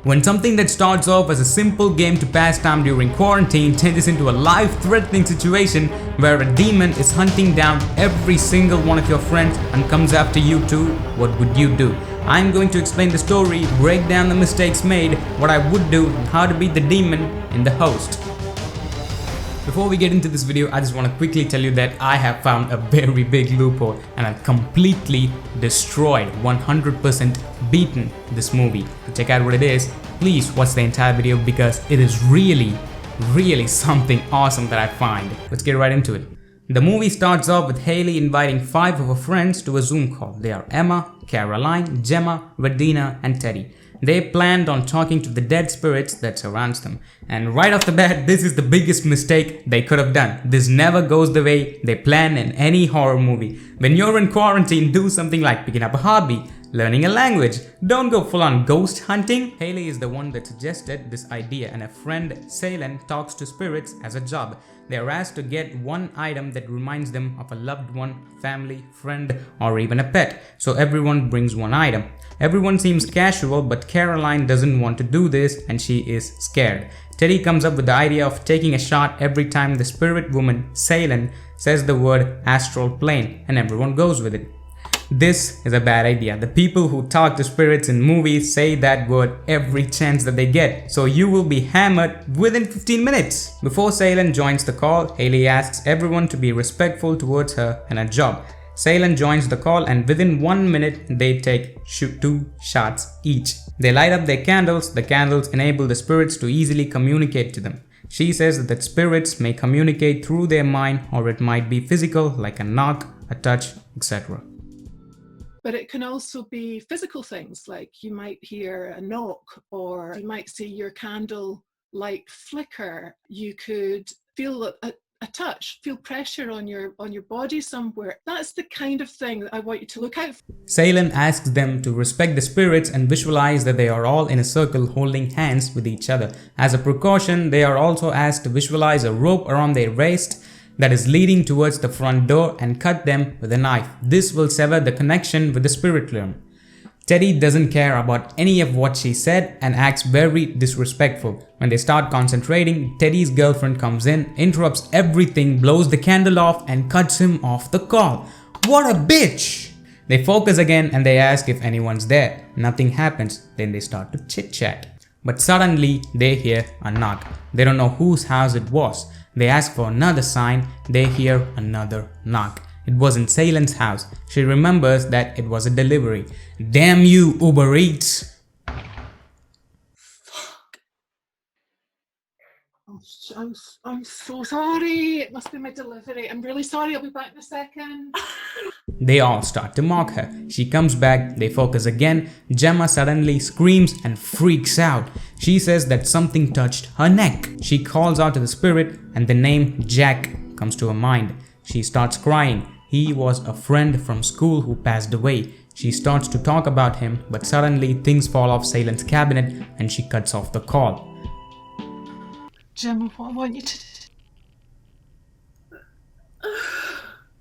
When something that starts off as a simple game to pass time during quarantine changes into a life-threatening situation where a demon is hunting down every single one of your friends and comes after you too, what would you do? I'm going to explain the story, break down the mistakes made, what I would do, and how to beat the demon in the host. Before we get into this video, I just want to quickly tell you that I have found a very big loophole and I've completely destroyed, 100% beaten this movie. To check out what it is, please watch the entire video because it is really something awesome that I find. Let's get right into it. The movie starts off with Haley inviting 5 of her friends to a Zoom call. They are Emma, Caroline, Gemma, Verdina, and Teddy. They planned on talking to the dead spirits that surrounds them. And right off the bat, this is the biggest mistake they could have done. This never goes the way they plan in any horror movie. When you're in quarantine, do something like picking up a hobby, learning a language. Don't go full on ghost hunting. Haley is the one that suggested this idea, and a friend, Salen, talks to spirits as a job. They are asked to get one item that reminds them of a loved one, family, friend, or even a pet. So everyone brings one item. Everyone seems casual, but Caroline doesn't want to do this and she is scared. Teddy comes up with the idea of taking a shot every time the spirit woman, Salen, says the word astral plane, and everyone goes with it. This is a bad idea. The people who talk to spirits in movies say that word every chance that they get, so you will be hammered within 15 minutes. Before Salen joins the call, Haley asks everyone to be respectful towards her and her job. Salen joins the call and within 1 minute they take 2 shots each. They light up their candles. The candles enable the spirits to easily communicate to them. She says that spirits may communicate through their mind, or it might be physical like a knock, a touch, etc. But it can also be physical things, like you might hear a knock, or you might see your candle light flicker. You could feel a touch, feel pressure on your body somewhere. That's the kind of thing that I want you to look out for. Salen asks them to respect the spirits and visualize that they are all in a circle holding hands with each other. As a precaution, they are also asked to visualize a rope around their waist that is leading towards the front door and cut them with a knife. This will sever the connection with the spirit realm. Teddy doesn't care about any of what she said and acts very disrespectful. When they start concentrating, Teddy's girlfriend comes in, interrupts everything, blows the candle off and cuts him off the call. What a bitch! They focus again and they ask if anyone's there. Nothing happens. Then they start to chit-chat. But suddenly they hear a knock. They don't know whose house it was. They ask for another sign. They hear another knock. It wasn't Salen's house. She remembers that it was a delivery. Damn you, Uber Eats! Fuck. I'm so sorry. It must be my delivery. I'm really sorry. I'll be back in a second. They all start to mock her. She comes back, they focus again. Gemma suddenly screams and freaks out. She says that something touched her neck. She calls out to the spirit and the name Jack comes to her mind. She starts crying. He was a friend from school who passed away. She starts to talk about him, but suddenly things fall off Salen's cabinet and she cuts off the call. Gemma, what I want you to do.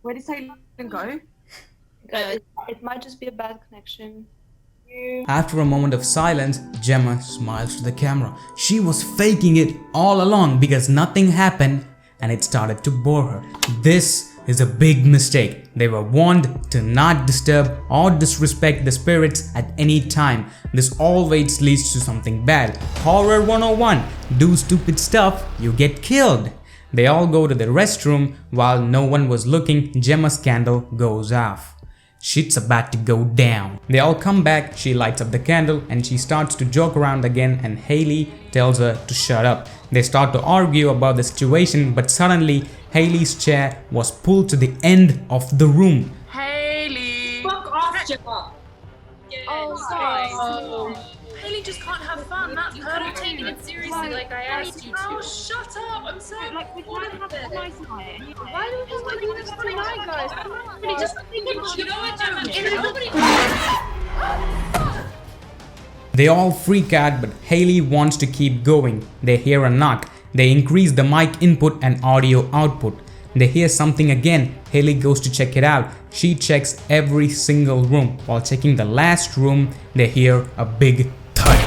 Where did Salen go? It might just be a bad connection. After a moment of silence, Gemma smiles to the camera. She was faking it all along because nothing happened and it started to bore her. This is a big mistake. They were warned to not disturb or disrespect the spirits at any time. This always leads to something bad. Horror 101. Do stupid stuff, you get killed. They all go to the restroom. While no one was looking, Gemma's candle goes off. Shit's about to go down. They all come back, she lights up the candle and she starts to joke around again and Haley tells her to shut up. They start to argue about the situation, but suddenly Haley's chair was pulled to the end of the room. Haley! Fuck off, Gemma! Oh, Haley just can't have fun. That's her taking it seriously like I asked you to. Oh, shut up! I'm so Like, we can't have a nice night. Why do we just want to have a night, guys? Come on. Really, just you know what, Gemma? Nobody. They all freak out, but Haley wants to keep going. They hear a knock. They increase the mic input and audio output. They hear something again. Haley goes to check it out. She checks every single room. While checking the last room, they hear a big thud.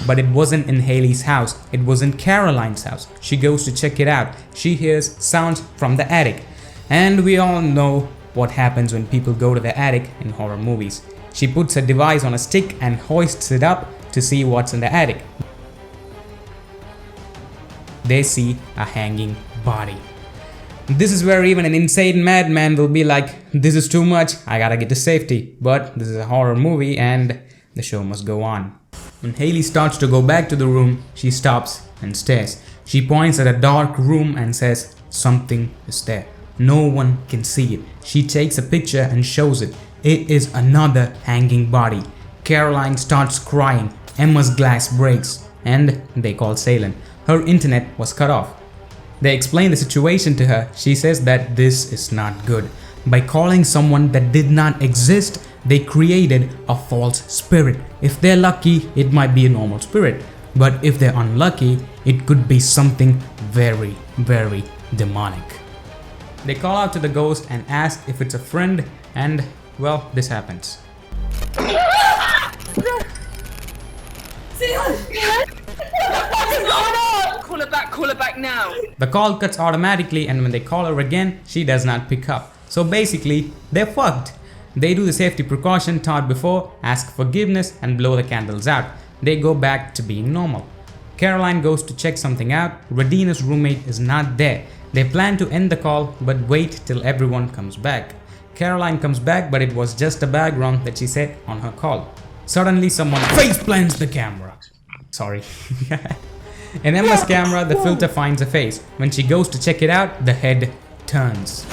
but it wasn't in Haley's house, it was in Caroline's house. She goes to check it out. She hears sounds from the attic. And we all know what happens when people go to the attic in horror movies. She puts her device on a stick and hoists it up to see what's in the attic. They see a hanging body. This is where even an insane madman will be like, this is too much, I gotta get to safety. But this is a horror movie and the show must go on. When Haley starts to go back to the room, she stops and stares. She points at a dark room and says, something is there. No one can see it. She takes a picture and shows it. It is another hanging body. Caroline starts crying. Emma's glass breaks and they call Salem. Her internet was cut off. They explain the situation to her. She says that this is not good. By calling someone that did not exist, they created a false spirit. If they're lucky, it might be a normal spirit. But if they're unlucky, it could be something very, very demonic. They call out to the ghost and ask if it's a friend, and well, this happens. Call her back now. The call cuts automatically, and when they call her again, she does not pick up. So basically, they're fucked. They do the safety precaution taught before, ask forgiveness and blow the candles out. They go back to being normal. Caroline goes to check something out. Radina's roommate is not there. They plan to end the call but wait till everyone comes back. Caroline comes back, but it was just a background that she set on her call. Suddenly someone face plants the camera. Sorry. In Emma's camera, the filter finds a face. When she goes to check it out, the head turns.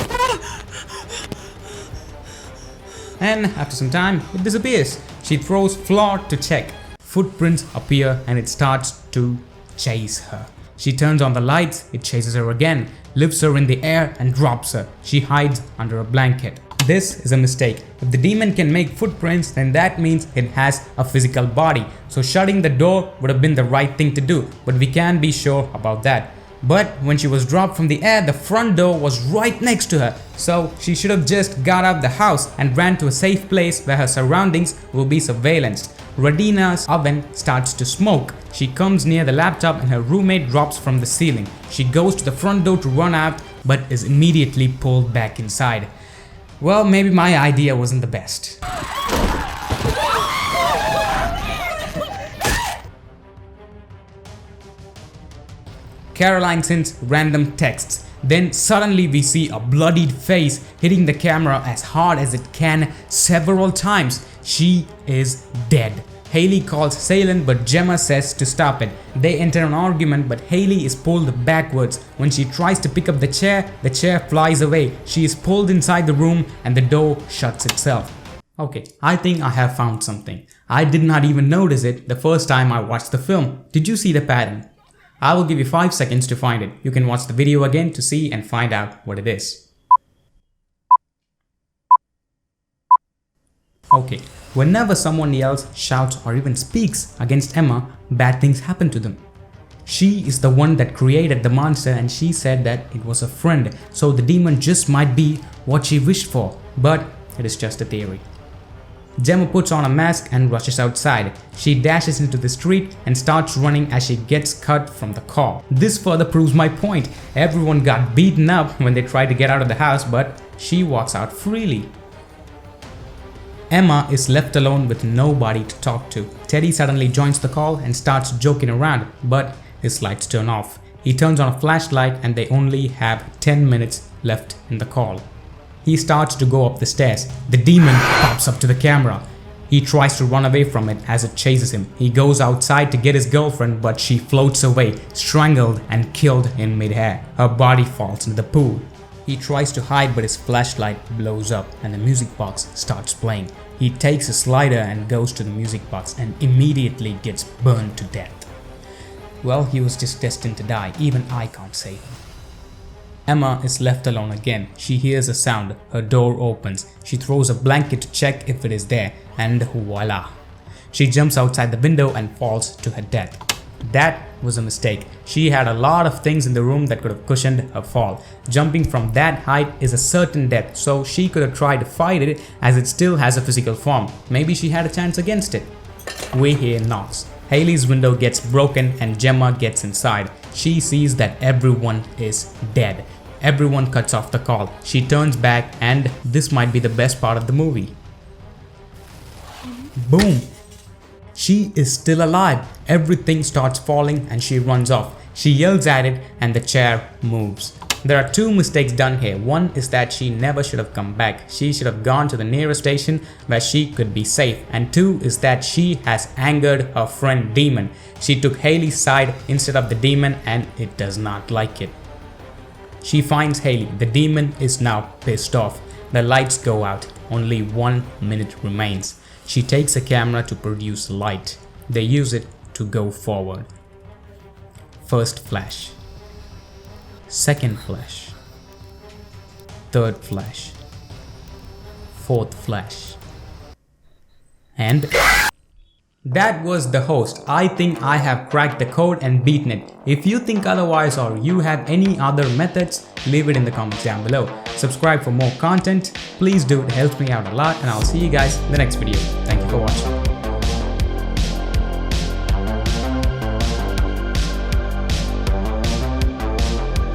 And after some time, it disappears. She throws floor to check. Footprints appear and it starts to chase her. She turns on the lights, it chases her again, lifts her in the air and drops her. She hides under a blanket. This is a mistake. If the demon can make footprints, then that means it has a physical body. So shutting the door would have been the right thing to do, but we can't be sure about that. But when she was dropped from the air, the front door was right next to her. So she should have just got out the house and ran to a safe place where her surroundings will be surveillanced. Radina's oven starts to smoke. She comes near the laptop and her roommate drops from the ceiling. She goes to the front door to run out but is immediately pulled back inside. Well, maybe my idea wasn't the best. Caroline sends random texts. Then suddenly we see a bloodied face hitting the camera as hard as it can several times. She is dead. Haley calls Salem, but Gemma says to stop it. They enter an argument, but Haley is pulled backwards. When she tries to pick up the chair flies away. She is pulled inside the room and the door shuts itself. Okay, I think I have found something. I did not even notice it the first time I watched the film. Did you see the pattern? I will give you 5 seconds to find it. You can watch the video again to see and find out what it is. Okay, whenever someone yells, shouts or even speaks against Emma, bad things happen to them. She is the one that created the monster and she said that it was a friend, so the demon just might be what she wished for, but it is just a theory. Gemma puts on a mask and rushes outside. She dashes into the street and starts running as she gets cut from the car. This further proves my point. Everyone got beaten up when they tried to get out of the house, but she walks out freely. Emma is left alone with nobody to talk to. Teddy suddenly joins the call and starts joking around, but his lights turn off. He turns on a flashlight and they only have 10 minutes left in the call. He starts to go up the stairs. The demon pops up to the camera. He tries to run away from it as it chases him. He goes outside to get his girlfriend, but she floats away, strangled and killed in midair. Her body falls into the pool. He tries to hide, but his flashlight blows up and the music box starts playing. He takes a slider and goes to the music box and immediately gets burned to death. Well, he was just destined to die. Even I can't save him. Emma is left alone again. She hears a sound. Her door opens. She throws a blanket to check if it is there, and voila! She jumps outside the window and falls to her death. That was a mistake. She had a lot of things in the room that could have cushioned her fall. Jumping from that height is a certain death, so she could have tried to fight it as it still has a physical form. Maybe she had a chance against it. We hear knocks. Haley's window gets broken and Gemma gets inside. She sees that everyone is dead. Everyone cuts off the call. She turns back, and this might be the best part of the movie. Boom! She is still alive. Everything starts falling and she runs off. She yells at it and the chair moves. There are two mistakes done here. One is that she never should have come back. She should have gone to the nearest station where she could be safe. And two is that she has angered her friend Demon. She took Haley's side instead of the demon and it does not like it. She finds Haley. The demon is now pissed off. The lights go out. Only 1 minute remains. She takes a camera to produce light. They use it to go forward. First flash. Second flash. Third flash. Fourth flash. And that was the host. I think I have cracked the code and beaten it. If you think otherwise or you have any other methods, leave it in the comments down below. Subscribe for more content. Please do, it helps me out a lot, and I'll see you guys in the next video. Thank you for watching.